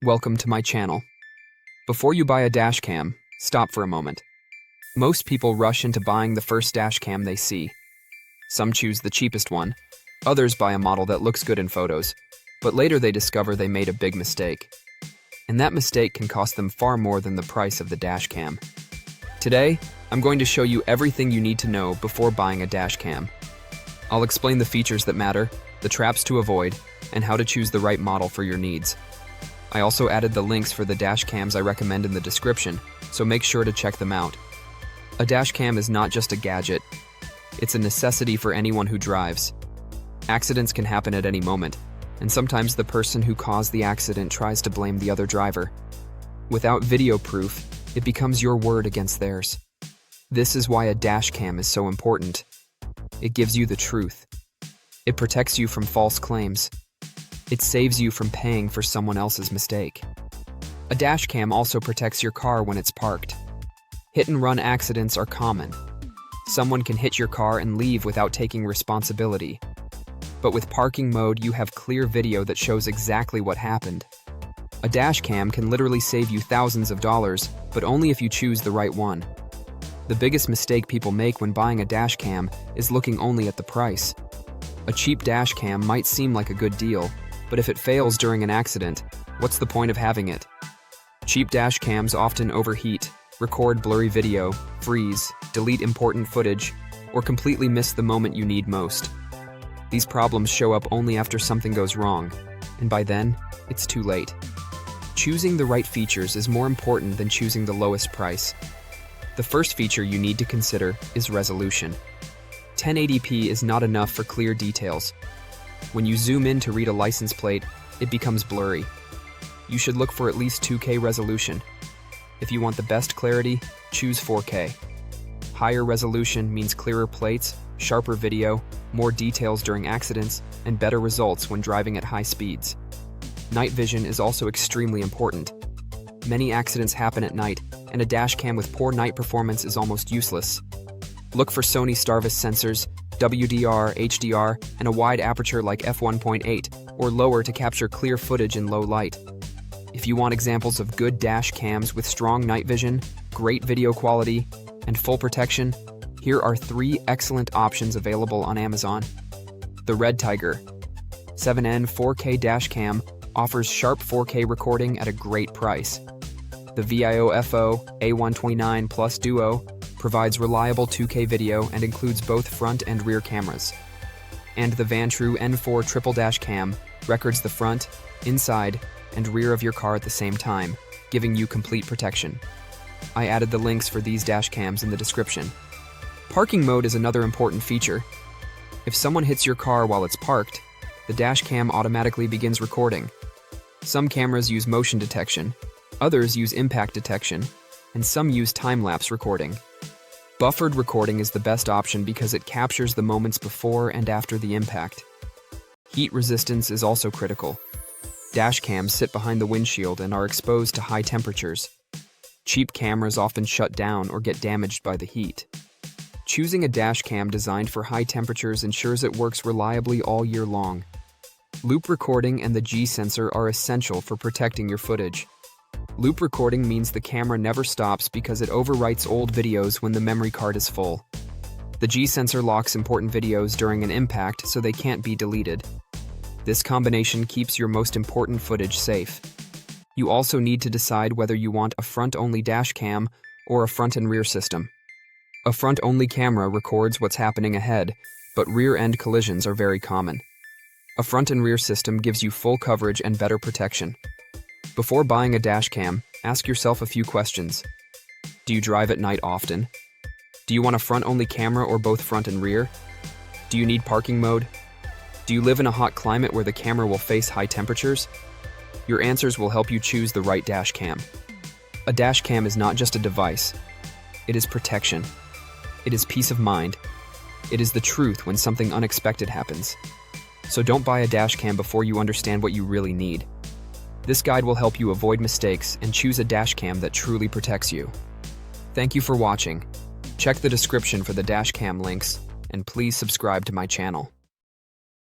Welcome to my channel. Before you buy a dashcam, stop for a moment. Most people rush into buying the first dashcam they see. Some choose the cheapest one, others buy a model that looks good in photos, but later they discover they made a big mistake. And that mistake can cost them far more than the price of the dashcam. Today, I'm going to show you everything you need to know before buying a dashcam. I'll explain the features that matter, the traps to avoid, and how to choose the right model for your needs. I also added the links for the dashcams I recommend in the description, so make sure to check them out. A dashcam is not just a gadget, it's a necessity for anyone who drives. Accidents can happen at any moment, and sometimes the person who caused the accident tries to blame the other driver. Without video proof, it becomes your word against theirs. This is why a dashcam is so important. It gives you the truth. It protects you from false claims. It saves you from paying for someone else's mistake. A dashcam also protects your car when it's parked. Hit-and-run accidents are common. Someone can hit your car and leave without taking responsibility. But with parking mode, you have clear video that shows exactly what happened. A dashcam can literally save you thousands of dollars, but only if you choose the right one. The biggest mistake people make when buying a dashcam is looking only at the price. A cheap dashcam might seem like a good deal, but if it fails during an accident, what's the point of having it? Cheap dashcams often overheat, record blurry video, freeze, delete important footage, or completely miss the moment you need most. These problems show up only after something goes wrong, and by then, it's too late. Choosing the right features is more important than choosing the lowest price. The first feature you need to consider is resolution. 1080p is not enough for clear details. When you zoom in to read a license plate, it becomes blurry. You should look for at least 2K resolution. If you want the best clarity, choose 4K. Higher resolution means clearer plates, sharper video, more details during accidents, and better results when driving at high speeds. Night vision is also extremely important. Many accidents happen at night, and a dashcam with poor night performance is almost useless. Look for Sony Starvis sensors, WDR, HDR, and a wide aperture like f1.8 or lower to capture clear footage in low light. If you want examples of good dash cams with strong night vision, great video quality, and full protection, here are 3 excellent options available on Amazon. The Red Tiger 7N 4K dashcam offers sharp 4K recording at a great price. The VIO-FO A129 Plus Duo provides reliable 2K video and includes both front and rear cameras. And the Vantru N4 Triple Dash Cam records the front, inside, and rear of your car at the same time, giving you complete protection. I added the links for these dash cams in the description. Parking mode is another important feature. If someone hits your car while it's parked, the dash cam automatically begins recording. Some cameras use motion detection, others use impact detection, and some use time-lapse recording. Buffered recording is the best option because it captures the moments before and after the impact. Heat resistance is also critical. Dashcams sit behind the windshield and are exposed to high temperatures. Cheap cameras often shut down or get damaged by the heat. Choosing a dashcam designed for high temperatures ensures it works reliably all year long. Loop recording and the G sensor are essential for protecting your footage. Loop recording means the camera never stops because it overwrites old videos when the memory card is full. The G sensor locks important videos during an impact so they can't be deleted. This combination keeps your most important footage safe. You also need to decide whether you want a front-only dash cam or a front and rear system. A front-only camera records what's happening ahead, but rear-end collisions are very common. A front and rear system gives you full coverage and better protection. Before buying a dashcam, ask yourself a few questions. Do you drive at night often? Do you want a front-only camera or both front and rear? Do you need parking mode? Do you live in a hot climate where the camera will face high temperatures? Your answers will help you choose the right dashcam. A dashcam is not just a device. It is protection. It is peace of mind. It is the truth when something unexpected happens. So don't buy a dashcam before you understand what you really need. This guide will help you avoid mistakes and choose a dashcam that truly protects you. Thank you for watching. Check the description for the dashcam links, and please subscribe to my channel.